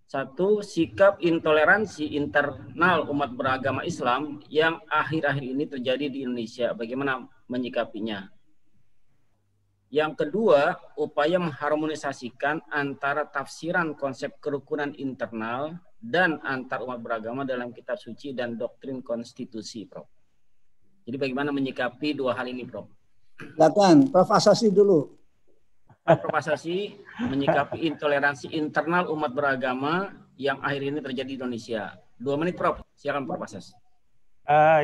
Satu, sikap intoleransi internal umat beragama Islam yang akhir-akhir ini terjadi di Indonesia. Bagaimana menyikapinya? Yang kedua, upaya mengharmonisasikan antara tafsiran konsep kerukunan internal dan antar umat beragama dalam kitab suci dan doktrin konstitusi, Prof. Jadi bagaimana menyikapi dua hal ini, Prof? Silakan, Prof Asasi dulu. Prof Asasi menyikapi intoleransi internal umat beragama yang akhir ini terjadi di Indonesia. 2 menit, Prof. Silakan, Prof Asasi.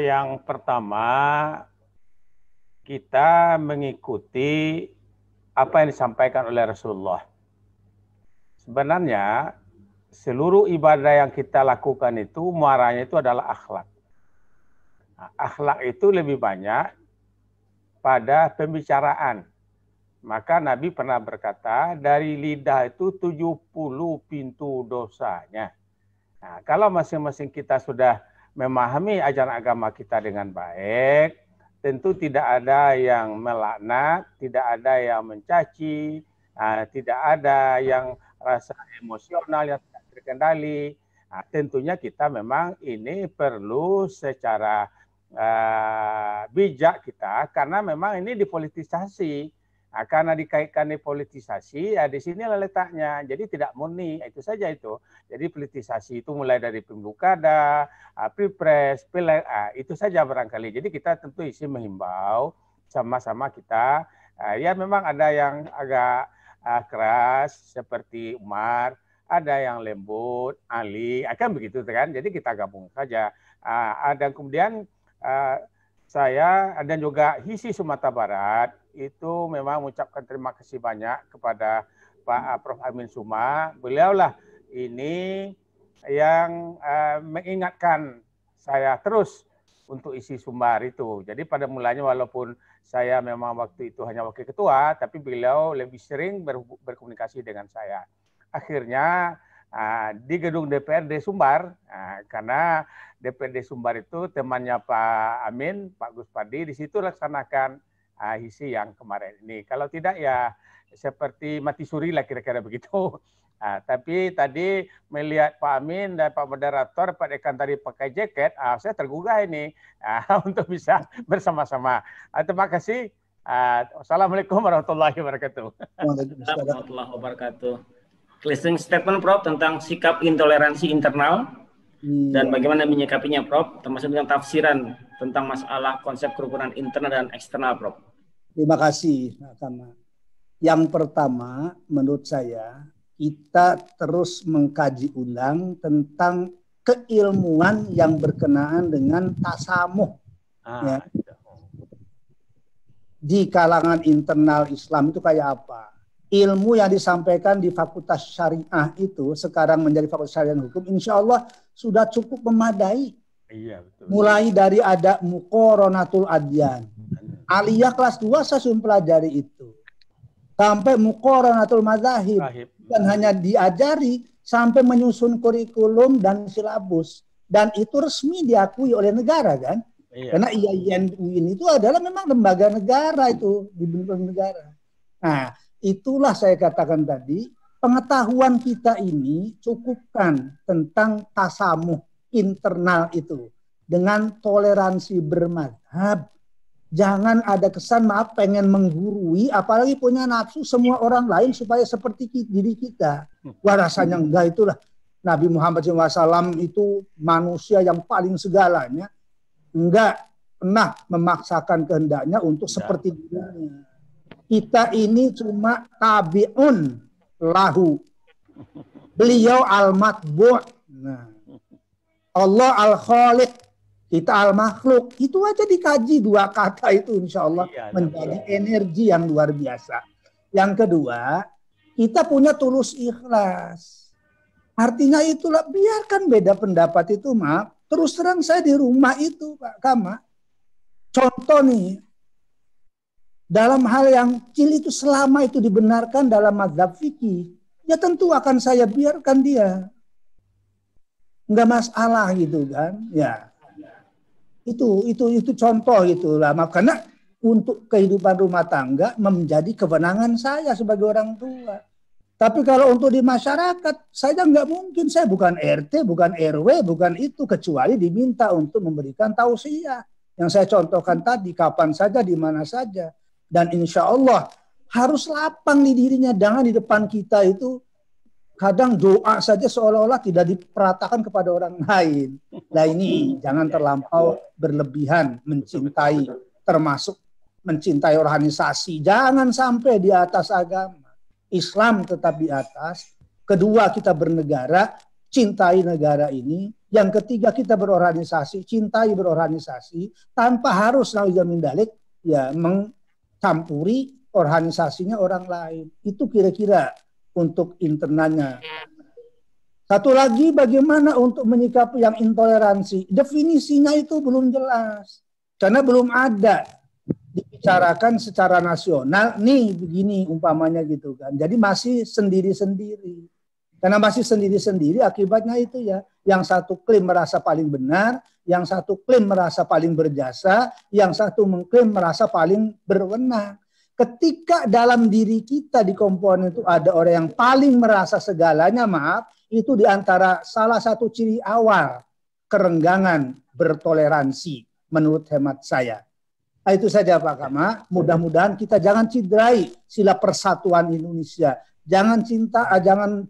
Yang pertama, kita mengikuti apa yang disampaikan oleh Rasulullah. Sebenarnya, seluruh ibadah yang kita lakukan itu, muaranya itu adalah akhlak. Nah, akhlak itu lebih banyak pada pembicaraan. Maka Nabi pernah berkata, dari lidah itu 70 pintu dosanya. Nah, kalau masing-masing kita sudah memahami ajaran agama kita dengan baik, tentu tidak ada yang melaknat, tidak ada yang mencaci, tidak ada yang rasa emosional yang tidak terkendali. Nah, tentunya kita memang ini perlu secara bijak kita, karena memang ini dipolitisasi. Nah, karena dikaitkan dipolitisasi, ya di sinilah letaknya. Jadi tidak murni, itu saja itu. Jadi politisasi itu mulai dari pemilu kada, pilpres, pileg, itu saja barangkali. Jadi kita tentu isi menghimbau sama-sama kita. Ya memang ada yang agak keras seperti Umar, ada yang lembut, Ali, akan begitu kan. Jadi kita gabung saja. Ada kemudian saya dan juga HISI Sumatera Barat itu memang mengucapkan terima kasih banyak kepada Pak Prof Amin Suma. Beliaulah ini yang mengingatkan saya terus untuk isi Sumbar itu. Jadi pada mulanya walaupun saya memang waktu itu hanya wakil ketua, tapi beliau lebih sering berkomunikasi dengan saya. Akhirnya di gedung DPRD Sumbar, karena DPRD Sumbar itu temannya Pak Amin, Pak Gus Padi, di situ laksanakan HISI yang kemarin ini. Kalau tidak ya seperti mati suri lah kira-kira begitu. Tapi tadi melihat Pak Amin dan Pak Moderator, Pak Dekan tadi pakai jaket, saya tergugah ini untuk bisa bersama-sama. Terima kasih. Assalamualaikum warahmatullahi wabarakatuh. Warahmatullahi wabarakatuh. Closing statement, Prof, tentang sikap intoleransi internal dan bagaimana menyikapinya, Prof, termasuk dengan tafsiran tentang masalah konsep kerukunan internal dan eksternal, Prof. Terima kasih, Kama. Yang pertama, menurut saya, kita terus mengkaji ulang tentang keilmuan yang berkenaan dengan tasamuh. Ya. Di kalangan internal Islam itu kayak apa? Ilmu yang disampaikan di Fakultas Syariah itu sekarang menjadi Fakultas Syariah Hukum, insya Allah sudah cukup memadai. Iya, betul. Mulai dari ada Muqoronatul Adyan. Aliyah kelas 2 saya sudah pelajari itu. Sampai Muqoronatul Mazahib. Dan hanya diajari sampai menyusun kurikulum dan silabus. Dan itu resmi diakui oleh negara kan. Iya. Karena IAIN UIN itu adalah memang lembaga negara itu. Dibentuk negara. Nah, itulah saya katakan tadi, pengetahuan kita ini cukupkan tentang tasamuh internal itu. Dengan toleransi bermadhab. Jangan ada kesan, maaf, pengen menggurui, apalagi punya nafsu semua orang lain supaya seperti diri kita. Wah, rasanya enggak, itulah. Nabi Muhammad SAW itu manusia yang paling segalanya. Enggak pernah memaksakan kehendaknya untuk seperti dirinya. Kita ini cuma tabi'un lahu. Beliau al-matbu'. Nah. Allah al-khaliq. Kita al-makhluk. Itu aja dikaji 2 kata itu insya Allah menjadi energi yang luar biasa. Yang kedua, kita punya tulus ikhlas. Artinya itulah, biarkan beda pendapat itu, maaf. Terus terang saya di rumah itu, Pak Kama. Contoh nih, dalam hal yang kecil itu selama itu dibenarkan dalam mazhab fikih, ya tentu akan saya biarkan dia. Enggak masalah gitu kan. Ya. Itu contoh itulah. Karena untuk kehidupan rumah tangga menjadi kewenangan saya sebagai orang tua. Tapi kalau untuk di masyarakat, saya nggak mungkin. Saya bukan RT, bukan RW, bukan itu. Kecuali diminta untuk memberikan tausiah. Yang saya contohkan tadi, kapan saja, di mana saja. Dan insya Allah harus lapang di dirinya. Jangan di depan kita itu kadang doa saja seolah-olah tidak diperatakan kepada orang lain. Nah ini jangan terlampau berlebihan mencintai, termasuk mencintai organisasi. Jangan sampai di atas agama. Islam tetap di atas. Kedua, kita bernegara, cintai negara ini. Yang ketiga, kita berorganisasi, cintai berorganisasi tanpa harus nauzubillah min dzalik ya mencampuri organisasinya orang lain. Itu kira-kira untuk internalnya. Satu lagi, bagaimana untuk menyikapi yang intoleransi? Definisinya itu belum jelas. Karena belum ada dibicarakan secara nasional, nih begini umpamanya gitu kan. Jadi masih sendiri-sendiri. Karena masih sendiri-sendiri akibatnya itu ya, yang satu klaim merasa paling benar, yang satu klaim merasa paling berjasa, yang satu mengklaim merasa paling berwenang. Ketika dalam diri kita di komponen itu ada orang yang paling merasa segalanya, maaf, itu diantara salah satu ciri awal kerenggangan bertoleransi menurut hemat saya. Nah, itu saja Pak Kama. Mudah-mudahan kita jangan cederai sila persatuan Indonesia. Jangan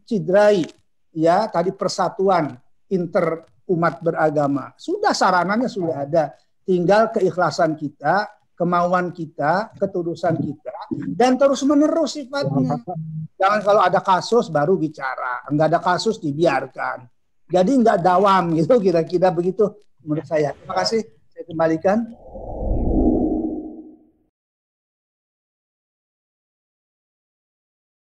cederai ya tadi persatuan inter umat beragama. Sudah sarananya sudah ada. Tinggal keikhlasan kita, kemauan kita, ketulusan kita, dan terus menerus sifatnya. Jangan kalau ada kasus baru bicara, enggak ada kasus dibiarkan. Jadi enggak dawam gitu, kira-kira begitu menurut saya. Terima kasih. Saya kembalikan.